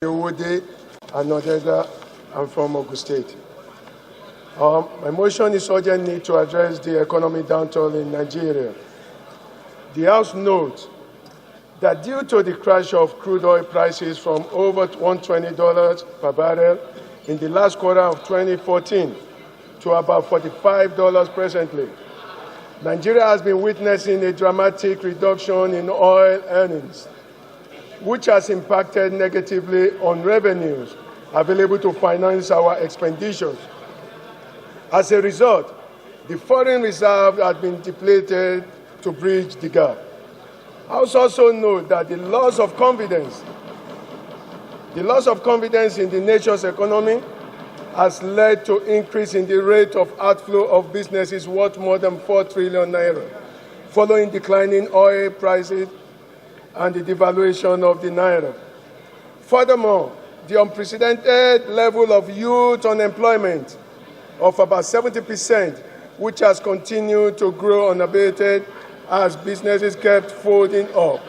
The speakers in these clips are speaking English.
Woody and Nigrtia. I'm from Ogun State. My motion is urgent need to address the economic downturn in Nigeria. The House notes that due to the crash of crude oil prices from over $120 per barrel in the last quarter of 2014 to about $45 presently, Nigeria has been witnessing a dramatic reduction in oil earnings, which has impacted negatively on revenues available to finance our expenditures. As a result, the foreign reserve has been depleted to bridge the gap. I also note that the loss of confidence in the nation's economy has led to increase in the rate of outflow of businesses worth more than 4 trillion naira, following declining oil prices and the devaluation of the naira. Furthermore, the unprecedented level of youth unemployment of about 70%, which has continued to grow unabated as businesses kept folding up.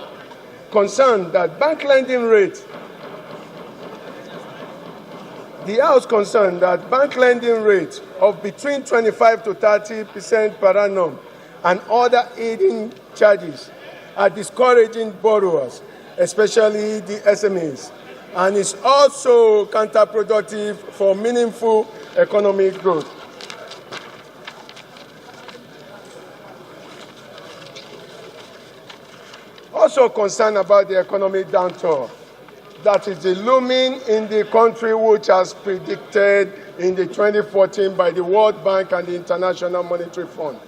The House concerned that bank lending rates of between 25 to 30% per annum and other aiding charges are discouraging borrowers, especially the SMEs, and is also counterproductive for meaningful economic growth. Also concerned about the economic downturn that is looming in the country, which has predicted in the 2014 by the World Bank and the International Monetary Fund,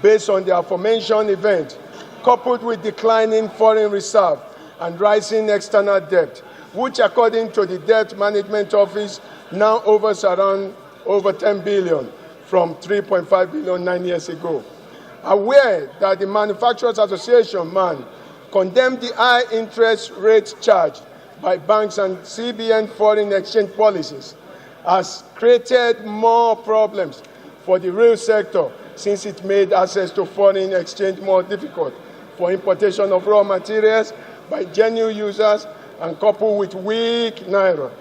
based on the aforementioned event, coupled with declining foreign reserve and rising external debt, which, according to the Debt Management Office, now hovers around over 10 billion from 3.5 billion 9 years ago. Aware that the Manufacturers Association, MAN, condemned the high interest rates charged by banks and CBN foreign exchange policies, has created more problems for the real sector since it made access to foreign exchange more difficult for importation of raw materials by genuine users and coupled with weak naira.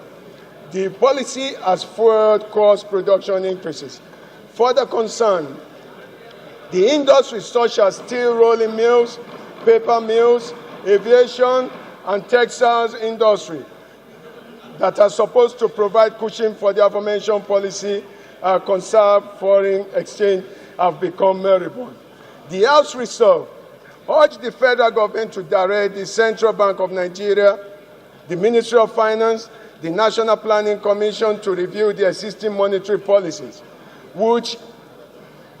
The policy has fueled cost production increases. Further concern, the industries such as steel rolling mills, paper mills, aviation, and textiles industry that are supposed to provide cushion for the aforementioned policy conserve foreign exchange have become moribund. The House resolve urged the federal government to direct the Central Bank of Nigeria, the Ministry of Finance, the National Planning Commission to review the existing monetary policies, which,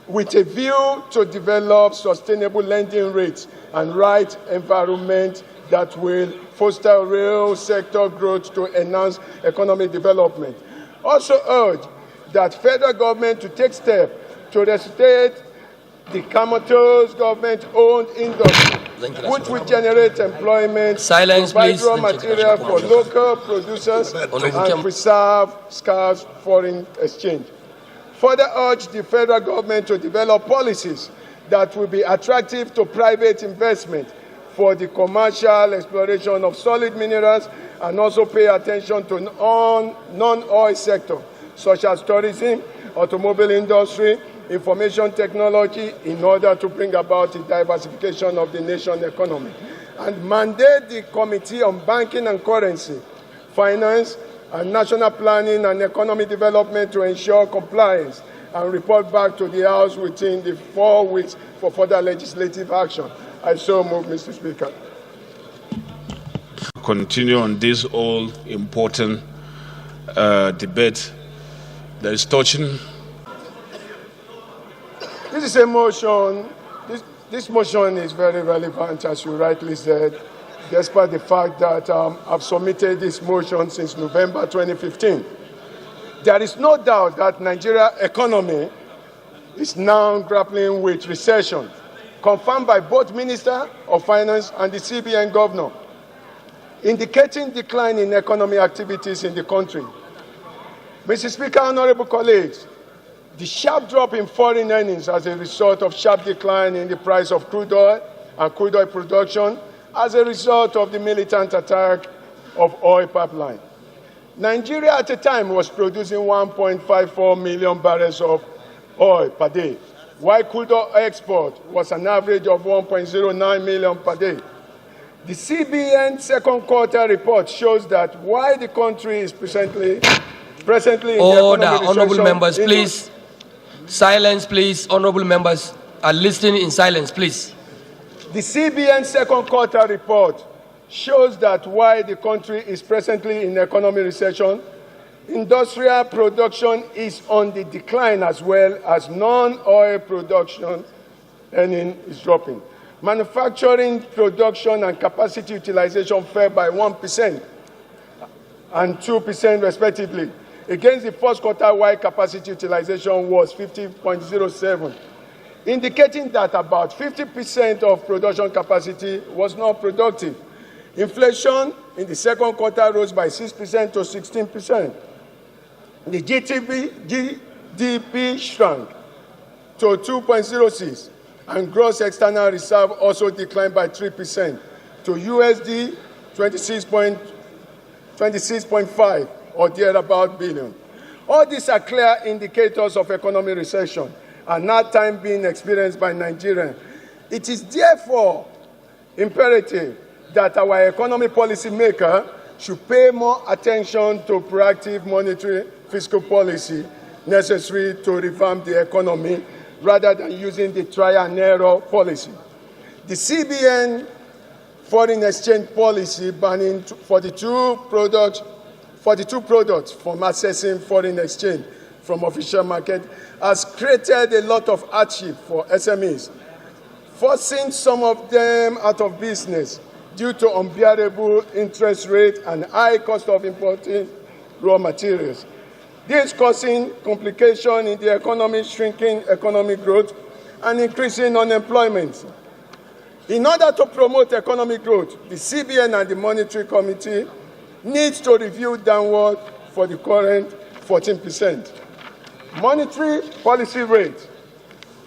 with a view to develop sustainable lending rates and right environment that will foster real sector growth to enhance economic development. Also urge that federal government to take steps to resuscitate the comatose government-owned industry, which will generate employment, provide raw material for local producers, and preserve scarce foreign exchange. Further urge the federal government to develop policies that will be attractive to private investment for the commercial exploration of solid minerals, and also pay attention to non-oil sector, such as tourism, automobile industry, information technology, in order to bring about the diversification of the nation's economy. And mandate the Committee on Banking and Currency, Finance, and National Planning and Economic Development to ensure compliance and report back to the House within the 4 weeks for further legislative action. I so move, Mr. Speaker. Continue on this all-important debate that is touching. This is a motion. This motion is very relevant, as you rightly said, despite the fact that I've submitted this motion since November 2015. There is no doubt that Nigeria's economy is now grappling with recession, confirmed by both Minister of Finance and the CBN Governor, indicating decline in economic activities in the country. Mr. Speaker, honorable colleagues, the sharp drop in foreign earnings as a result of sharp decline in the price of crude oil and crude oil production as a result of the militant attack of oil pipeline. Nigeria at the time was producing 1.54 million barrels of oil per day, while crude oil export was an average of 1.09 million per day. The CBN second quarter report shows that while the country is presently in Order, the honorable members, please. Silence, please. Honorable members are listening in silence, please. The CBN second quarter report shows that while the country is presently in economic recession, industrial production is on the decline as well as non-oil production earning is dropping. Manufacturing production and capacity utilization fell by 1% and 2% respectively, against the first quarter while capacity utilization was 50.07, indicating that about 50% of production capacity was not productive. Inflation in the second quarter rose by 6% to 16%. The GDP shrunk to 2.06, and gross external reserve also declined by 3% to USD 26.5 or thereabout billion. All these are clear indicators of economic recession and hard time being experienced by Nigeria. It is therefore imperative that our economic policy maker should pay more attention to proactive monetary fiscal policy necessary to revamp the economy rather than using the trial and error policy. The CBN foreign exchange policy banning 42 products from accessing foreign exchange from official market has created a lot of hardship for SMEs, forcing some of them out of business due to unbearable interest rate and high cost of importing raw materials. This causing complication in the economy, shrinking economic growth, and increasing unemployment. In order to promote economic growth, the CBN and the Monetary Committee needs to review downward for the current 14%. Monetary policy rate,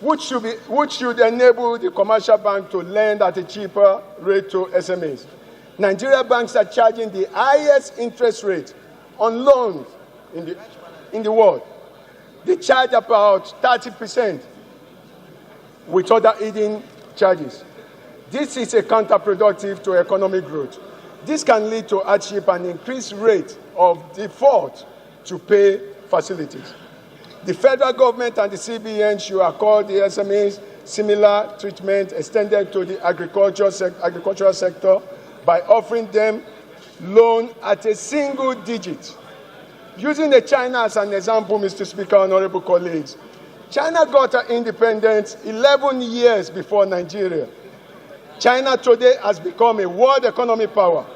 which should enable the commercial bank to lend at a cheaper rate to SMEs. Nigeria banks are charging the highest interest rate on loans in the world. They charge about 30% with other hidden charges. This is counterproductive to economic growth. This can lead to hardship and increased rate of default to pay facilities. The federal government and the CBN should accord the SMEs similar treatment extended to the agricultural sector by offering them loan at a single digit. Using China as an example, Mr. Speaker, honorable colleagues, China got her independence 11 years before Nigeria. China today has become a world economic power.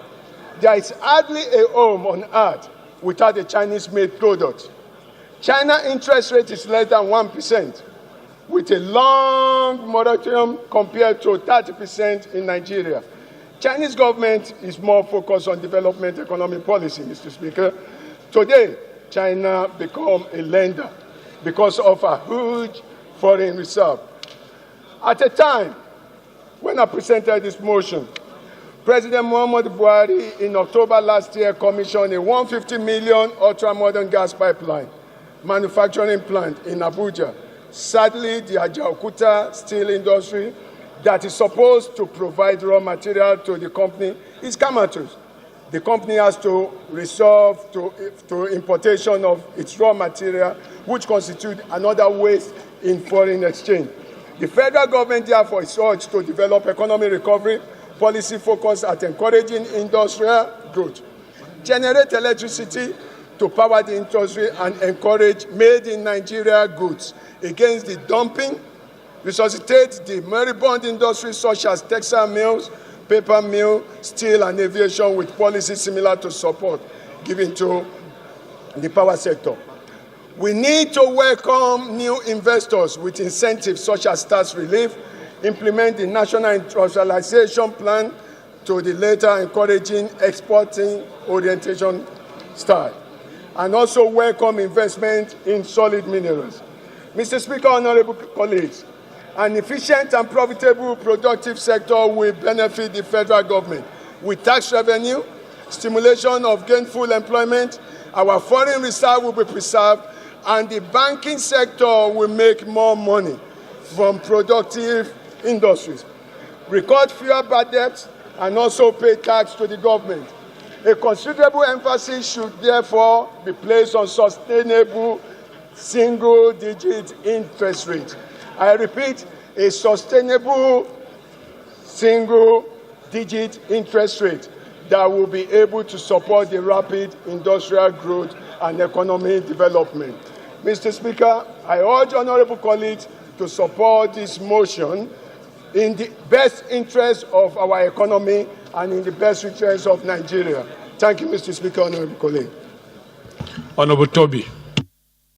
There is hardly a home on earth without a Chinese-made product. China interest rate is less than 1%, with a long moratorium compared to 30% in Nigeria. Chinese government is more focused on development economic policy, Mr. Speaker. Today, China become a lender because of a huge foreign reserve. At a time when I presented this motion, President Muhammadu Buhari in October last year commissioned a 150 million ultra-modern gas pipeline manufacturing plant in Abuja. Sadly, the Ajaokuta steel industry that is supposed to provide raw material to the company is comatose. The company has to resort to importation of its raw material, which constitutes another waste in foreign exchange. The federal government, therefore, is urged to develop economic recovery policy focused at encouraging industrial growth, generate electricity to power the industry, and encourage made-in-Nigeria goods against the dumping, resuscitate the moribund industries such as textile mills, paper mill, steel, and aviation with policies similar to support given to the power sector. We need to welcome new investors with incentives such as tax relief, implement the national industrialization plan to the later encouraging exporting orientation style, and also welcome investment in solid minerals. Mr. Speaker, honorable colleagues, an efficient and profitable productive sector will benefit the federal government with tax revenue, stimulation of gainful employment, our foreign reserve will be preserved, and the banking sector will make more money from productive industries. Record fewer bad debts and also pay tax to the government. A considerable emphasis should therefore be placed on sustainable single-digit interest rate. I repeat, a sustainable single-digit interest rate that will be able to support the rapid industrial growth and economic development. Mr. Speaker, I urge honorable colleagues to support this motion in the best interest of our economy and in the best interest of Nigeria. Thank you, Mr. Speaker, honorable colleague. Honorable Toby.